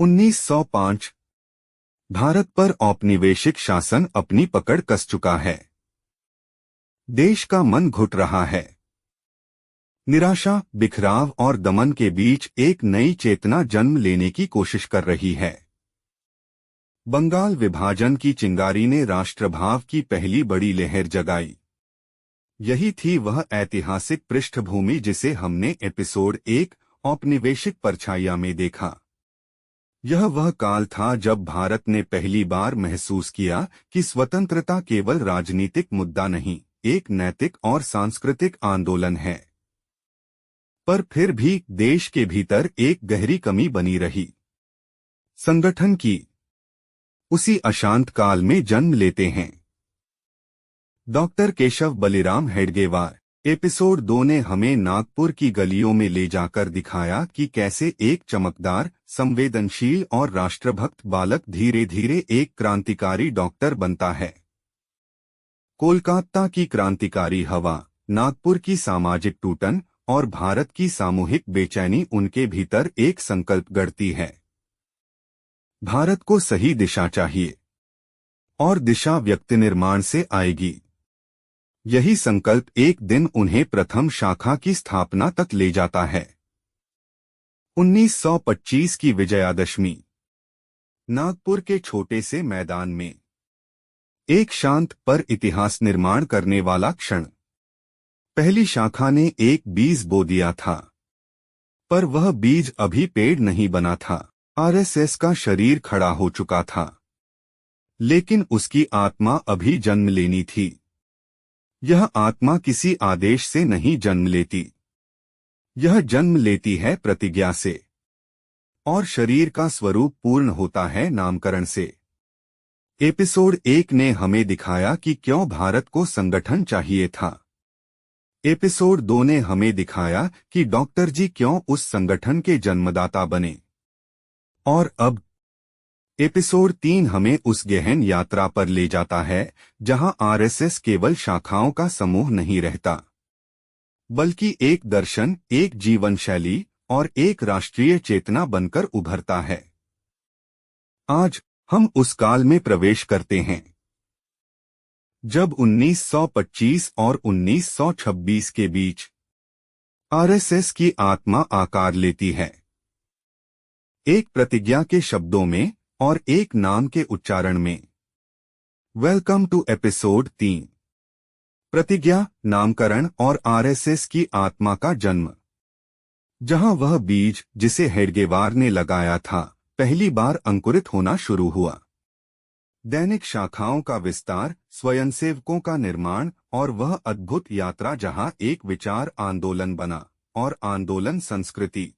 1905 भारत पर औपनिवेशिक शासन अपनी पकड़ कस चुका है। देश का मन घुट रहा है। निराशा, बिखराव और दमन के बीच एक नई चेतना जन्म लेने की कोशिश कर रही है। बंगाल विभाजन की चिंगारी ने राष्ट्रभाव की पहली बड़ी लहर जगाई। यही थी वह ऐतिहासिक पृष्ठभूमि जिसे हमने एपिसोड 1 औपनिवेशिक परछाइयां में देखा। यह वह काल था जब भारत ने पहली बार महसूस किया कि स्वतंत्रता केवल राजनीतिक मुद्दा नहीं, एक नैतिक और सांस्कृतिक आंदोलन है। पर फिर भी देश के भीतर एक गहरी कमी बनी रही। संगठन की। उसी अशांत काल में जन्म लेते हैं डॉक्टर केशव बलिराम हेडगेवार। एपिसोड 2 ने हमें नागपुर की गलियों में ले जाकर दिखाया कि कैसे एक चमकदार, संवेदनशील और राष्ट्रभक्त बालक धीरे धीरे एक क्रांतिकारी डॉक्टर बनता है। कोलकाता की क्रांतिकारी हवा, नागपुर की सामाजिक टूटन और भारत की सामूहिक बेचैनी उनके भीतर एक संकल्प गढ़ती है। भारत को सही दिशा चाहिए और दिशा व्यक्ति निर्माण से आएगी। यही संकल्प एक दिन उन्हें प्रथम शाखा की स्थापना तक ले जाता है। 1925 की विजयादशमी। नागपुर के छोटे से मैदान में एक शांत पर इतिहास निर्माण करने वाला क्षण। पहली शाखा ने एक बीज बो दिया था, पर वह बीज अभी पेड़ नहीं बना था। आरएसएस का शरीर खड़ा हो चुका था, लेकिन उसकी आत्मा अभी जन्म लेनी थी। यह आत्मा किसी आदेश से नहीं जन्म लेती, यह जन्म लेती है प्रतिज्ञा से। और शरीर का स्वरूप पूर्ण होता है नामकरण से। एपिसोड 1 ने हमें दिखाया कि क्यों भारत को संगठन चाहिए था। एपिसोड 2 ने हमें दिखाया कि डॉक्टर जी क्यों उस संगठन के जन्मदाता बने। और अब एपिसोड 3 हमें उस गहन यात्रा पर ले जाता है जहां आरएसएस केवल शाखाओं का समूह नहीं रहता, बल्कि एक दर्शन, एक जीवन शैली और एक राष्ट्रीय चेतना बनकर उभरता है। आज हम उस काल में प्रवेश करते हैं जब 1925 और 1926 के बीच आरएसएस की आत्मा आकार लेती है। एक प्रतिज्ञा के शब्दों में और एक नाम के उच्चारण में। Welcome to episode 3। प्रतिज्ञा, नामकरण और आरएसएस की आत्मा का जन्म। जहां वह बीज जिसे हेडगेवार ने लगाया था, पहली बार अंकुरित होना शुरू हुआ। दैनिक शाखाओं का विस्तार, स्वयंसेवकों का निर्माण और वह अद्भुत यात्रा जहां एक विचार आंदोलन बना और आंदोलन संस्कृति।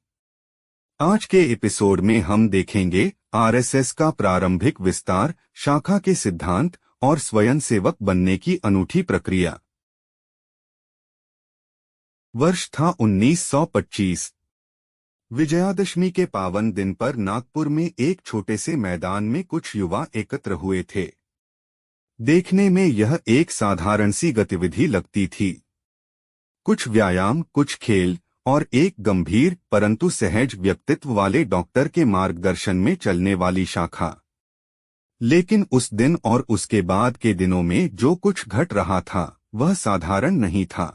आज के एपिसोड में हम देखेंगे आरएसएस का प्रारंभिक विस्तार, शाखा के सिद्धांत और स्वयंसेवक बनने की अनूठी प्रक्रिया। वर्ष था 1925। विजयादशमी के पावन दिन पर नागपुर में एक छोटे से मैदान में कुछ युवा एकत्र हुए थे। देखने में यह एक साधारण सी गतिविधि लगती थी। कुछ व्यायाम, कुछ खेल और एक गंभीर परंतु सहज व्यक्तित्व वाले डॉक्टर के मार्गदर्शन में चलने वाली शाखा। लेकिन उस दिन और उसके बाद के दिनों में जो कुछ घट रहा था वह साधारण नहीं था।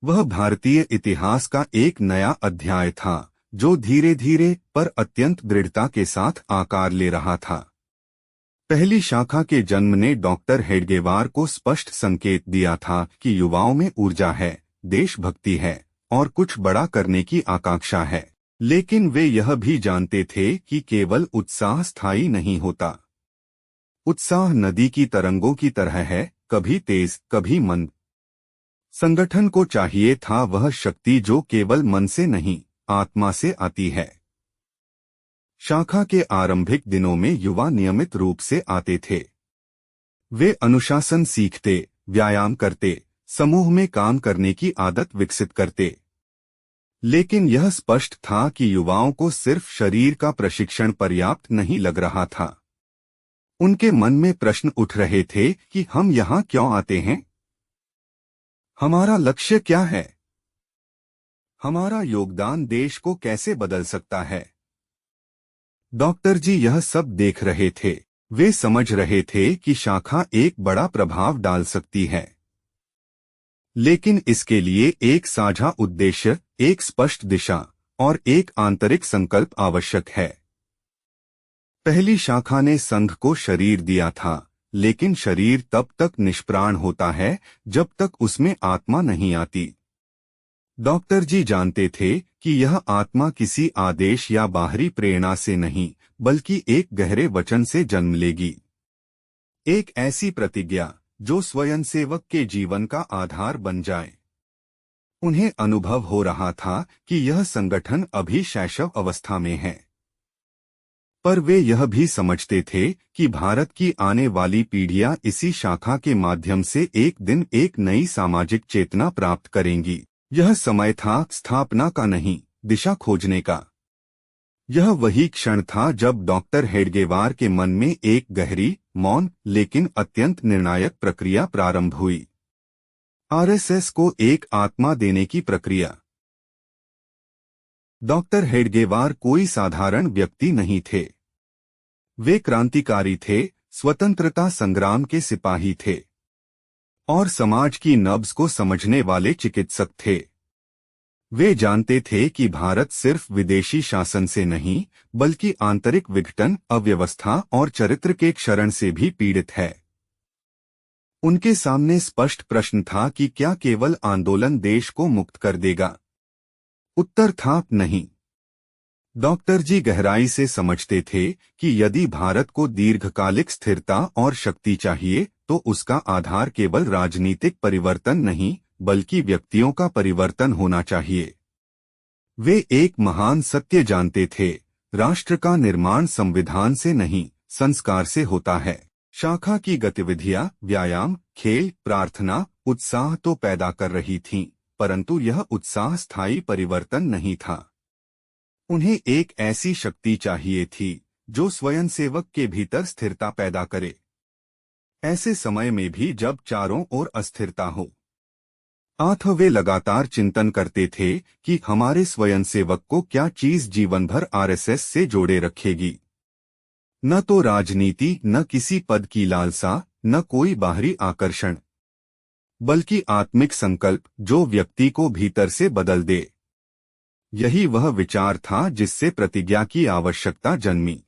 वह भारतीय इतिहास का एक नया अध्याय था जो धीरे धीरे पर अत्यंत दृढ़ता के साथ आकार ले रहा था। पहली शाखा के जन्म ने डॉक्टर हेडगेवार को स्पष्ट संकेत दिया था कि युवाओं में ऊर्जा है, देशभक्ति है और कुछ बड़ा करने की आकांक्षा है। लेकिन वे यह भी जानते थे कि केवल उत्साह स्थायी नहीं होता। उत्साह नदी की तरंगों की तरह है, कभी तेज, कभी मंद। संगठन को चाहिए था वह शक्ति जो केवल मन से नहीं, आत्मा से आती है। शाखा के आरंभिक दिनों में युवा नियमित रूप से आते थे। वे अनुशासन सीखते, व्यायाम करते, समूह में काम करने की आदत विकसित करते। लेकिन यह स्पष्ट था कि युवाओं को सिर्फ शरीर का प्रशिक्षण पर्याप्त नहीं लग रहा था। उनके मन में प्रश्न उठ रहे थे कि हम यहाँ क्यों आते हैं? हमारा लक्ष्य क्या है? हमारा योगदान देश को कैसे बदल सकता है? डॉक्टर जी यह सब देख रहे थे। वे समझ रहे थे कि शाखा एक बड़ा प्रभाव डाल सकती है, लेकिन इसके लिए एक साझा उद्देश्य, एक स्पष्ट दिशा और एक आंतरिक संकल्प आवश्यक है। पहली शाखा ने संघ को शरीर दिया था, लेकिन शरीर तब तक निष्प्राण होता है जब तक उसमें आत्मा नहीं आती। डॉक्टर जी जानते थे कि यह आत्मा किसी आदेश या बाहरी प्रेरणा से नहीं, बल्कि एक गहरे वचन से जन्म लेगी। एक ऐसी प्रतिज्ञा जो स्वयंसेवक के जीवन का आधार बन जाए। उन्हें अनुभव हो रहा था कि यह संगठन अभी शैशव अवस्था में है, पर वे यह भी समझते थे कि भारत की आने वाली पीढ़ियां इसी शाखा के माध्यम से एक दिन एक नई सामाजिक चेतना प्राप्त करेंगी। यह समय था स्थापना का नहीं, दिशा खोजने का। यह वही क्षण था जब डॉक्टर हेडगेवार के मन में एक गहरी, मौन लेकिन अत्यंत निर्णायक प्रक्रिया प्रारंभ हुई। आरएसएस को एक आत्मा देने की प्रक्रिया। डॉक्टर हेडगेवार कोई साधारण व्यक्ति नहीं थे। वे क्रांतिकारी थे, स्वतंत्रता संग्राम के सिपाही थे और समाज की नब्ज को समझने वाले चिकित्सक थे। वे जानते थे कि भारत सिर्फ विदेशी शासन से नहीं, बल्कि आंतरिक विघटन, अव्यवस्था और चरित्र के क्षरण से भी पीड़ित है। उनके सामने स्पष्ट प्रश्न था कि क्या केवल आंदोलन देश को मुक्त कर देगा? उत्तर था नहीं। डॉक्टर जी गहराई से समझते थे कि यदि भारत को दीर्घकालिक स्थिरता और शक्ति चाहिए, तो उसका आधार केवल राजनीतिक परिवर्तन नहीं, बल्कि व्यक्तियों का परिवर्तन होना चाहिए। वे एक महान सत्य जानते थे, राष्ट्र का निर्माण संविधान से नहीं, संस्कार से होता है। शाखा की गतिविधियां, व्यायाम, खेल, प्रार्थना, उत्साह तो पैदा कर रही थीं, परंतु यह उत्साह स्थायी परिवर्तन नहीं था। उन्हें एक ऐसी शक्ति चाहिए थी जो स्वयंसेवक के भीतर स्थिरता पैदा करे, ऐसे समय में भी जब चारों ओर अस्थिरता हो। वे लगातार चिंतन करते थे कि हमारे स्वयंसेवक को क्या चीज जीवन भर आरएसएस से जोड़े रखेगी। न तो राजनीति, न किसी पद की लालसा, न कोई बाहरी आकर्षण, बल्कि आत्मिक संकल्प जो व्यक्ति को भीतर से बदल दे। यही वह विचार था जिससे प्रतिज्ञा की आवश्यकता जन्मी।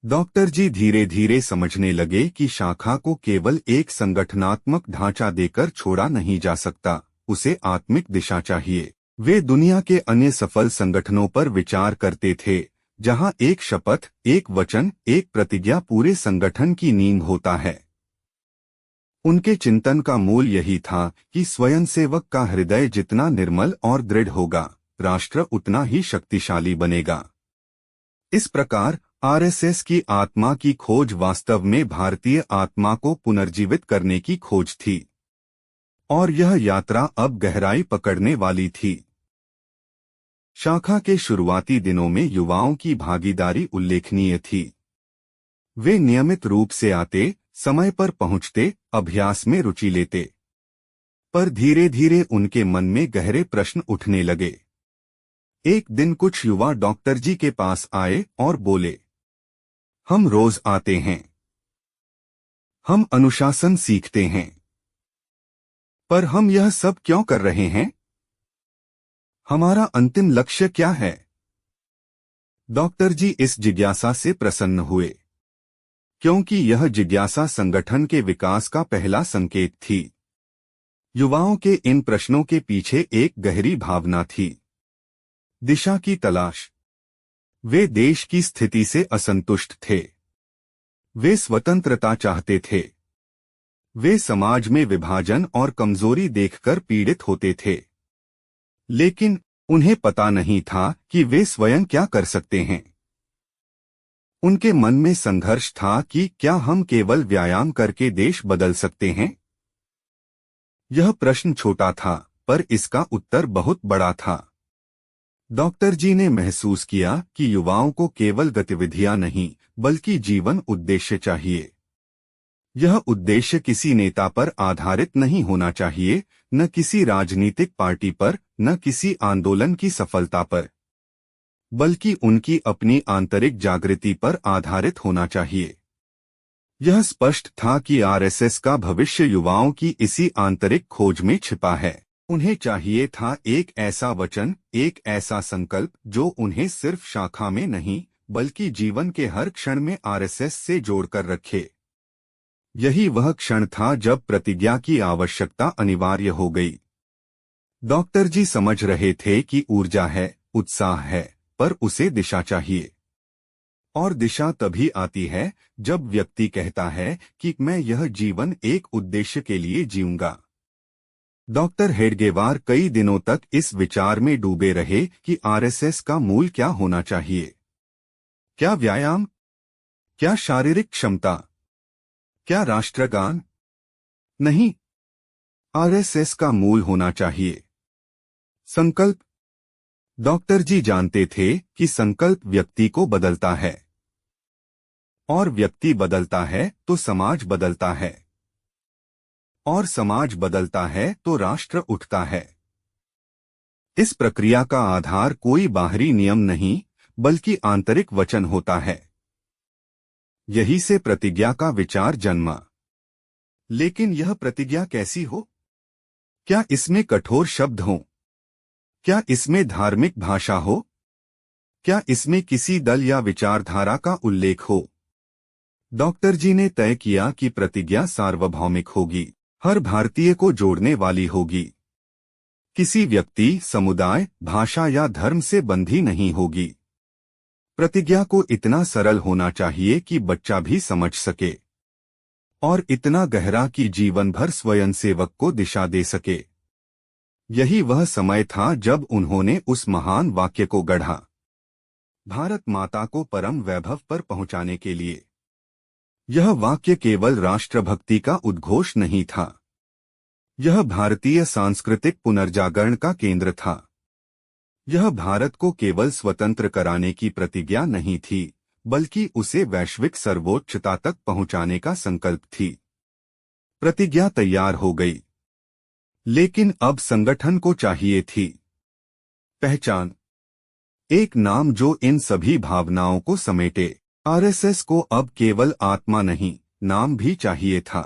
डॉक्टर जी धीरे धीरे समझने लगे कि शाखा को केवल एक संगठनात्मक ढांचा देकर छोड़ा नहीं जा सकता, उसे आत्मिक दिशा चाहिए। वे दुनिया के अन्य सफल संगठनों पर विचार करते थे, जहां एक शपथ, एक वचन, एक प्रतिज्ञा पूरे संगठन की नींव होता है। उनके चिंतन का मूल यही था कि स्वयंसेवक का हृदय जितना निर्मल और दृढ़ होगा, राष्ट्र उतना ही शक्तिशाली बनेगा। इस प्रकार आरएसएस की आत्मा की खोज वास्तव में भारतीय आत्मा को पुनर्जीवित करने की खोज थी, और यह यात्रा अब गहराई पकड़ने वाली थी। शाखा के शुरुआती दिनों में युवाओं की भागीदारी उल्लेखनीय थी। वे नियमित रूप से आते, समय पर पहुंचते, अभ्यास में रुचि लेते। पर धीरे धीरे उनके मन में गहरे प्रश्न उठने लगे। एक दिन कुछ युवा डॉक्टर जी के पास आए और बोले, हम रोज आते हैं, हम अनुशासन सीखते हैं, पर हम यह सब क्यों कर रहे हैं? हमारा अंतिम लक्ष्य क्या है? डॉक्टर जी इस जिज्ञासा से प्रसन्न हुए, क्योंकि यह जिज्ञासा संगठन के विकास का पहला संकेत थी। युवाओं के इन प्रश्नों के पीछे एक गहरी भावना थी, दिशा की तलाश। वे देश की स्थिति से असंतुष्ट थे। वे स्वतंत्रता चाहते थे। वे समाज में विभाजन और कमजोरी देखकर पीड़ित होते थे, लेकिन उन्हें पता नहीं था कि वे स्वयं क्या कर सकते हैं। उनके मन में संघर्ष था कि क्या हम केवल व्यायाम करके देश बदल सकते हैं? यह प्रश्न छोटा था, पर इसका उत्तर बहुत बड़ा था। डॉक्टर जी ने महसूस किया कि युवाओं को केवल गतिविधियां नहीं, बल्कि जीवन उद्देश्य चाहिए। यह उद्देश्य किसी नेता पर आधारित नहीं होना चाहिए, न किसी राजनीतिक पार्टी पर, न किसी आंदोलन की सफलता पर। बल्कि उनकी अपनी आंतरिक जागृति पर आधारित होना चाहिए। यह स्पष्ट था कि आरएसएस का भविष्य युवाओं की इसी आंतरिक खोज में छिपा है। उन्हें चाहिए था एक ऐसा वचन, एक ऐसा संकल्प जो उन्हें सिर्फ शाखा में नहीं बल्कि जीवन के हर क्षण में आरएसएस से जोड़कर रखे। यही वह क्षण था जब प्रतिज्ञा की आवश्यकता अनिवार्य हो गई। डॉक्टर जी समझ रहे थे कि ऊर्जा है, उत्साह है, पर उसे दिशा चाहिए। और दिशा तभी आती है जब व्यक्ति कहता है कि मैं यह जीवन एक उद्देश्य के लिए जीऊंगा। डॉक्टर हेडगेवार कई दिनों तक इस विचार में डूबे रहे कि आरएसएस का मूल क्या होना चाहिए। क्या व्यायाम? क्या शारीरिक क्षमता? क्या राष्ट्रगान? नहीं, आरएसएस का मूल होना चाहिए संकल्प। डॉक्टर जी जानते थे कि संकल्प व्यक्ति को बदलता है, और व्यक्ति बदलता है तो समाज बदलता है, और समाज बदलता है तो राष्ट्र उठता है। इस प्रक्रिया का आधार कोई बाहरी नियम नहीं बल्कि आंतरिक वचन होता है। यही से प्रतिज्ञा का विचार जन्मा। लेकिन यह प्रतिज्ञा कैसी हो? क्या इसमें कठोर शब्द हों? क्या इसमें धार्मिक भाषा हो? क्या इसमें किसी दल या विचारधारा का उल्लेख हो? डॉक्टर जी ने तय किया कि प्रतिज्ञा सार्वभौमिक होगी, हर भारतीय को जोड़ने वाली होगी, किसी व्यक्ति, समुदाय, भाषा या धर्म से बंधी नहीं होगी। प्रतिज्ञा को इतना सरल होना चाहिए कि बच्चा भी समझ सके, और इतना गहरा कि जीवन भर स्वयंसेवक को दिशा दे सके। यही वह समय था जब उन्होंने उस महान वाक्य को गढ़ा, भारत माता को परम वैभव पर पहुंचाने के लिए। यह वाक्य केवल राष्ट्रभक्ति का उद्घोष नहीं था, यह भारतीय सांस्कृतिक पुनर्जागरण का केंद्र था। यह भारत को केवल स्वतंत्र कराने की प्रतिज्ञा नहीं थी, बल्कि उसे वैश्विक सर्वोच्चता तक पहुंचाने का संकल्प थी। प्रतिज्ञा तैयार हो गई, लेकिन अब संगठन को चाहिए थी पहचान, एक नाम जो इन सभी भावनाओं को समेटे। आरएसएस को अब केवल आत्मा नहीं, नाम भी चाहिए था।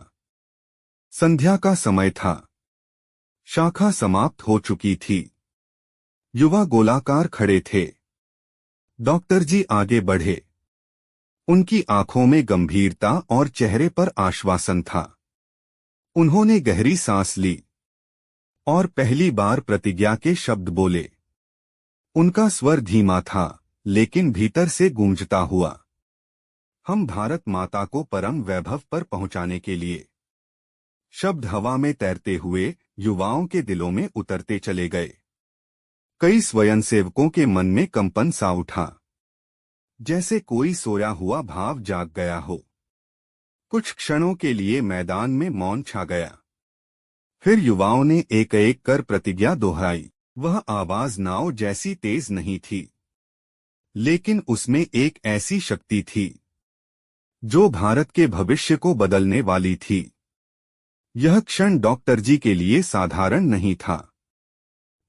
संध्या का समय था, शाखा समाप्त हो चुकी थी, युवा गोलाकार खड़े थे। डॉक्टर जी आगे बढ़े, उनकी आंखों में गंभीरता और चेहरे पर आश्वासन था। उन्होंने गहरी सांस ली और पहली बार प्रतिज्ञा के शब्द बोले। उनका स्वर धीमा था, लेकिन भीतर से गूंजता हुआ, हम भारत माता को परम वैभव पर पहुंचाने के लिए। शब्द हवा में तैरते हुए युवाओं के दिलों में उतरते चले गए। कई स्वयंसेवकों के मन में कंपन सा उठा, जैसे कोई सोया हुआ भाव जाग गया हो। कुछ क्षणों के लिए मैदान में मौन छा गया। फिर युवाओं ने एक एक कर प्रतिज्ञा दोहराई। वह आवाज नाव जैसी तेज नहीं थी, लेकिन उसमें एक ऐसी शक्ति थी जो भारत के भविष्य को बदलने वाली थी। यह क्षण डॉक्टर जी के लिए साधारण नहीं था।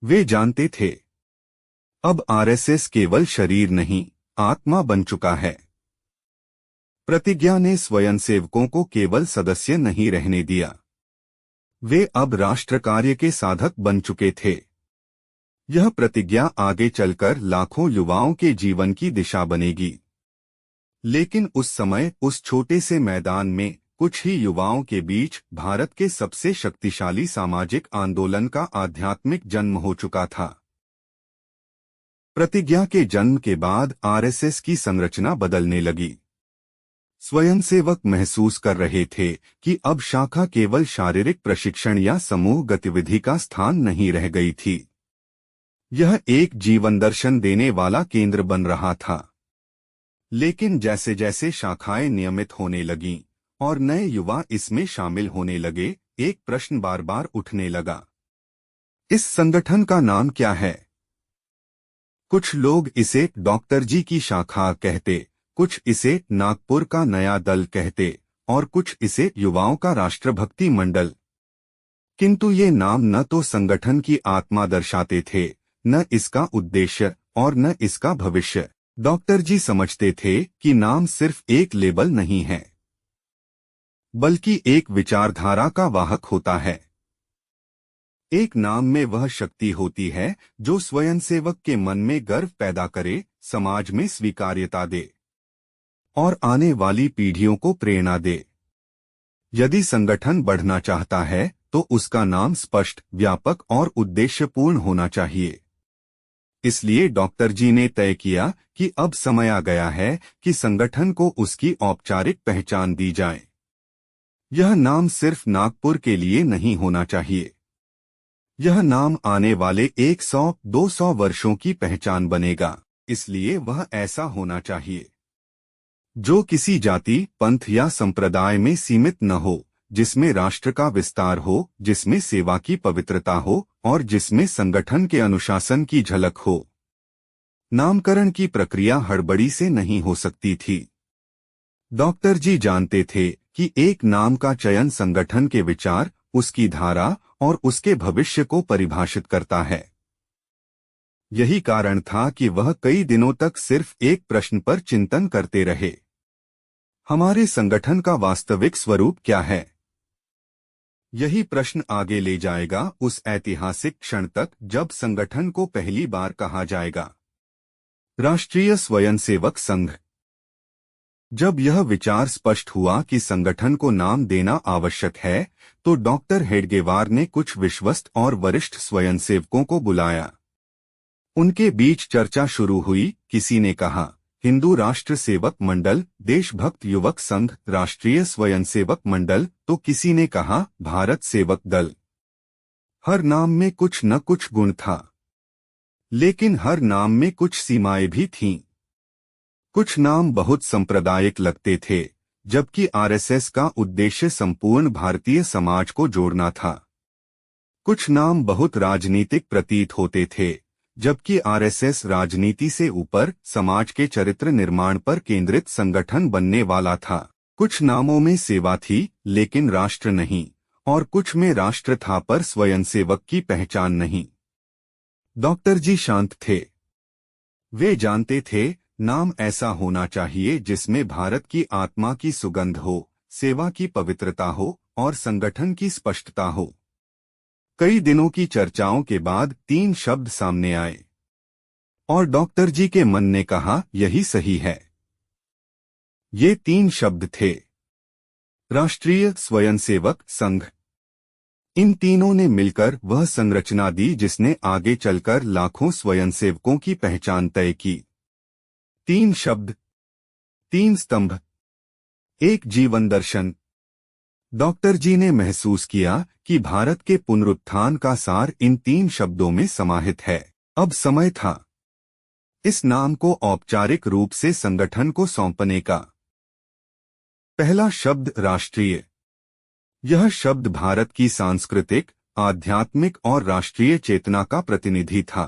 वे जानते थे, अब आरएसएस केवल शरीर नहीं, आत्मा बन चुका है। प्रतिज्ञा ने स्वयंसेवकों को केवल सदस्य नहीं रहने दिया, वे अब राष्ट्र कार्य के साधक बन चुके थे। यह प्रतिज्ञा आगे चलकर लाखों युवाओं के जीवन की दिशा बनेगी। लेकिन उस समय उस छोटे से मैदान में कुछ ही युवाओं के बीच भारत के सबसे शक्तिशाली सामाजिक आंदोलन का आध्यात्मिक जन्म हो चुका था। प्रतिज्ञा के जन्म के बाद आरएसएस की संरचना बदलने लगी। स्वयंसेवक महसूस कर रहे थे कि अब शाखा केवल शारीरिक प्रशिक्षण या समूह गतिविधि का स्थान नहीं रह गई थी, यह एक जीवन दर्शन देने वाला केंद्र बन रहा था। लेकिन जैसे जैसे शाखाएं नियमित होने लगीं और नए युवा इसमें शामिल होने लगे, एक प्रश्न बार बार उठने लगा, इस संगठन का नाम क्या है? कुछ लोग इसे डॉक्टर जी की शाखा कहते, कुछ इसे नागपुर का नया दल कहते, और कुछ इसे युवाओं का राष्ट्रभक्ति मंडल। किंतु ये नाम न तो संगठन की आत्मा दर्शाते थे, न इसका उद्देश्य, और न इसका भविष्य। डॉक्टर जी समझते थे कि नाम सिर्फ एक लेबल नहीं है, बल्कि एक विचारधारा का वाहक होता है। एक नाम में वह शक्ति होती है जो स्वयंसेवक के मन में गर्व पैदा करे, समाज में स्वीकार्यता दे और आने वाली पीढ़ियों को प्रेरणा दे। यदि संगठन बढ़ना चाहता है तो उसका नाम स्पष्ट, व्यापक और उद्देश्यपूर्ण होना चाहिए। इसलिए डॉक्टर जी ने तय किया कि अब समय आ गया है कि संगठन को उसकी औपचारिक पहचान दी जाए। यह नाम सिर्फ नागपुर के लिए नहीं होना चाहिए। यह नाम आने वाले 100-200 वर्षों की पहचान बनेगा। इसलिए वह ऐसा होना चाहिए जो किसी जाति, पंथ या संप्रदाय में सीमित न हो, जिसमें राष्ट्र का विस्तार हो, जिसमें सेवा की पवित्रता हो और जिसमें संगठन के अनुशासन की झलक हो। नामकरण की प्रक्रिया हड़बड़ी से नहीं हो सकती थी। डॉक्टर जी जानते थे कि एक नाम का चयन संगठन के विचार, उसकी धारा और उसके भविष्य को परिभाषित करता है। यही कारण था कि वह कई दिनों तक सिर्फ एक प्रश्न पर चिंतन करते रहे। हमारे संगठन का वास्तविक स्वरूप क्या है? यही प्रश्न आगे ले जाएगा उस ऐतिहासिक क्षण तक जब संगठन को पहली बार कहा जाएगा राष्ट्रीय स्वयंसेवक संघ। जब यह विचार स्पष्ट हुआ कि संगठन को नाम देना आवश्यक है, तो डॉक्टर हेडगेवार ने कुछ विश्वस्त और वरिष्ठ स्वयंसेवकों को बुलाया। उनके बीच चर्चा शुरू हुई। किसी ने कहा हिंदू राष्ट्र सेवक मंडल, देशभक्त युवक संघ, राष्ट्रीय स्वयंसेवक मंडल, तो किसी ने कहा भारत सेवक दल। हर नाम में कुछ न कुछ गुण था, लेकिन हर नाम में कुछ सीमाएं भी थीं। कुछ नाम बहुत सांप्रदायिक लगते थे, जबकि आरएसएस का उद्देश्य संपूर्ण भारतीय समाज को जोड़ना था। कुछ नाम बहुत राजनीतिक प्रतीत होते थे, जबकि आरएसएस राजनीति से ऊपर समाज के चरित्र निर्माण पर केंद्रित संगठन बनने वाला था। कुछ नामों में सेवा थी लेकिन राष्ट्र नहीं, और कुछ में राष्ट्र था पर स्वयंसेवक की पहचान नहीं। डॉक्टर जी शांत थे। वे जानते थे नाम ऐसा होना चाहिए जिसमें भारत की आत्मा की सुगंध हो, सेवा की पवित्रता हो और संगठन की स्पष्टता हो। कई दिनों की चर्चाओं के बाद 3 शब्द सामने आए और डॉक्टर जी के मन ने कहा यही सही है। ये 3 शब्द थे राष्ट्रीय स्वयंसेवक संघ। इन तीनों ने मिलकर वह संरचना दी जिसने आगे चलकर लाखों स्वयंसेवकों की पहचान तय की। 3 शब्द, 3 स्तंभ, एक जीवन दर्शन। डॉक्टर जी ने महसूस किया कि भारत के पुनरुत्थान का सार इन 3 शब्दों में समाहित है। अब समय था इस नाम को औपचारिक रूप से संगठन को सौंपने का। पहला शब्द राष्ट्रीय। यह शब्द भारत की सांस्कृतिक, आध्यात्मिक और राष्ट्रीय चेतना का प्रतिनिधि था।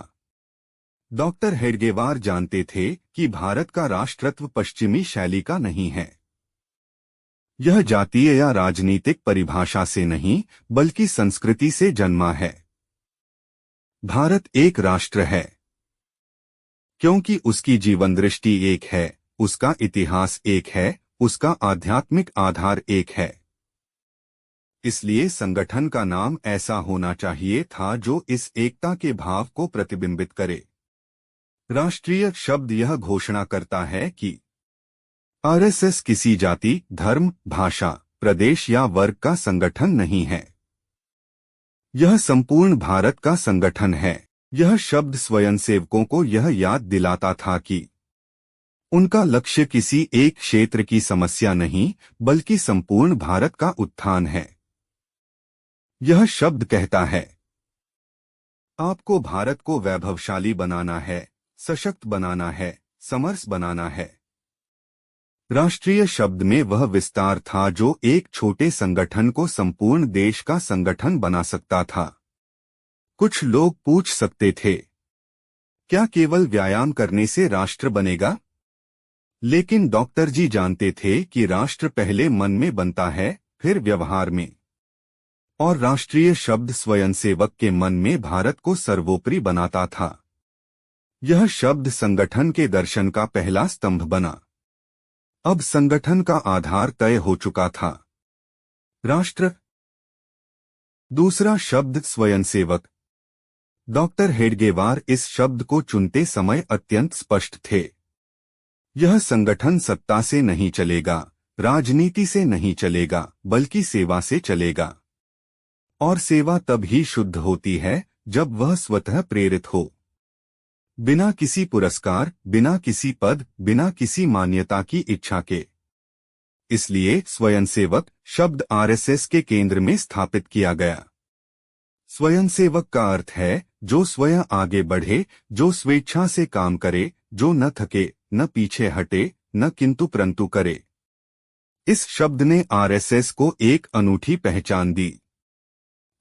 डॉक्टर हेडगेवार जानते थे कि भारत का राष्ट्रत्व पश्चिमी शैली का नहीं है। यह जातीय या राजनीतिक परिभाषा से नहीं, बल्कि संस्कृति से जन्मा है। भारत एक राष्ट्र है क्योंकि उसकी जीवन दृष्टि एक है, उसका इतिहास एक है, उसका आध्यात्मिक आधार एक है। इसलिए संगठन का नाम ऐसा होना चाहिए था जो इस एकता के भाव को प्रतिबिंबित करे। राष्ट्रीय शब्द यह घोषणा करता है कि आरएसएस किसी जाति, धर्म, भाषा, प्रदेश या वर्ग का संगठन नहीं है। यह संपूर्ण भारत का संगठन है। यह शब्द स्वयंसेवकों को यह याद दिलाता था कि उनका लक्ष्य किसी एक क्षेत्र की समस्या नहीं, बल्कि संपूर्ण भारत का उत्थान है। यह शब्द कहता है आपको भारत को वैभवशाली बनाना है, सशक्त बनाना है, समर्थ बनाना है। राष्ट्रीय शब्द में वह विस्तार था जो एक छोटे संगठन को संपूर्ण देश का संगठन बना सकता था। कुछ लोग पूछ सकते थे, क्या केवल व्यायाम करने से राष्ट्र बनेगा? लेकिन डॉक्टर जी जानते थे कि राष्ट्र पहले मन में बनता है, फिर व्यवहार में। और राष्ट्रीय शब्द स्वयंसेवक के मन में भारत को सर्वोपरि बनाता था। यह शब्द संगठन के दर्शन का पहला स्तंभ बना। अब संगठन का आधार तय हो चुका था। राष्ट्र। दूसरा शब्द स्वयंसेवक। डॉक्टर हेडगेवार इस शब्द को चुनते समय अत्यंत स्पष्ट थे। यह संगठन सत्ता से नहीं चलेगा, राजनीति से नहीं चलेगा, बल्कि सेवा से चलेगा। और सेवा तब ही शुद्ध होती है जब वह स्वतः प्रेरित हो, बिना किसी पुरस्कार, बिना किसी पद, बिना किसी मान्यता की इच्छा के। इसलिए स्वयंसेवक शब्द आरएसएस के केंद्र में स्थापित किया गया। स्वयंसेवक का अर्थ है जो स्वयं आगे बढ़े, जो स्वेच्छा से काम करे, जो न थके, न पीछे हटे, न किंतु परंतु करे। इस शब्द ने आरएसएस को एक अनूठी पहचान दी।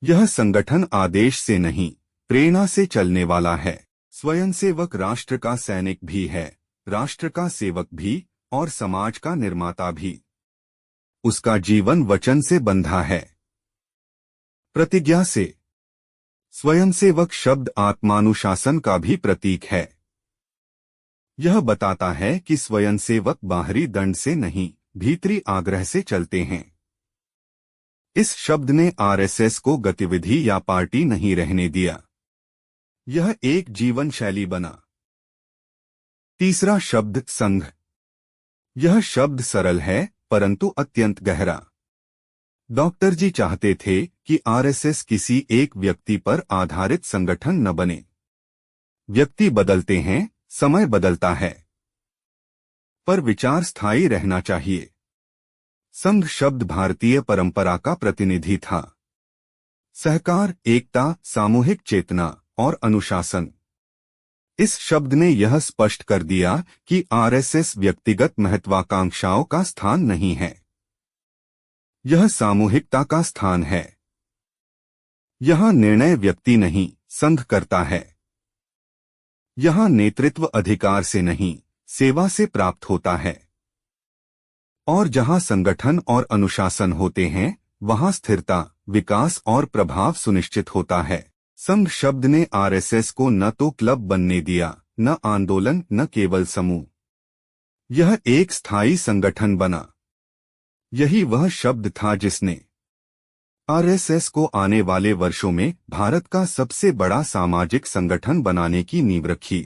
यह संगठन आदेश से नहीं, प्रेरणा से चलने वाला है। स्वयंसेवक राष्ट्र का सैनिक भी है, राष्ट्र का सेवक भी, और समाज का निर्माता भी। उसका जीवन वचन से बंधा है, प्रतिज्ञा से। स्वयंसेवक शब्द आत्मानुशासन का भी प्रतीक है। यह बताता है कि स्वयंसेवक बाहरी दंड से नहीं, भीतरी आग्रह से चलते हैं। इस शब्द ने आरएसएस को गतिविधि या पार्टी नहीं रहने दिया। यह एक जीवन शैली बना। तीसरा शब्द संघ। यह शब्द सरल है परंतु अत्यंत गहरा। डॉक्टर जी चाहते थे कि आरएसएस किसी एक व्यक्ति पर आधारित संगठन न बने। व्यक्ति बदलते हैं, समय बदलता है, पर विचार स्थायी रहना चाहिए। संघ शब्द भारतीय परंपरा का प्रतिनिधि था। सहकार, एकता, सामूहिक चेतना और अनुशासन। इस शब्द ने यह स्पष्ट कर दिया कि आरएसएस व्यक्तिगत महत्वाकांक्षाओं का स्थान नहीं है, यह सामूहिकता का स्थान है। यहां निर्णय व्यक्ति नहीं, संघ करता है। यहां नेतृत्व अधिकार से नहीं, सेवा से प्राप्त होता है। और जहां संगठन और अनुशासन होते हैं, वहां स्थिरता, विकास और प्रभाव सुनिश्चित होता है। संघ शब्द ने आरएसएस को न तो क्लब बनने दिया, न आंदोलन, न केवल समूह। यह एक स्थायी संगठन बना। यही वह शब्द था जिसने आरएसएस को आने वाले वर्षों में भारत का सबसे बड़ा सामाजिक संगठन बनाने की नींव रखी।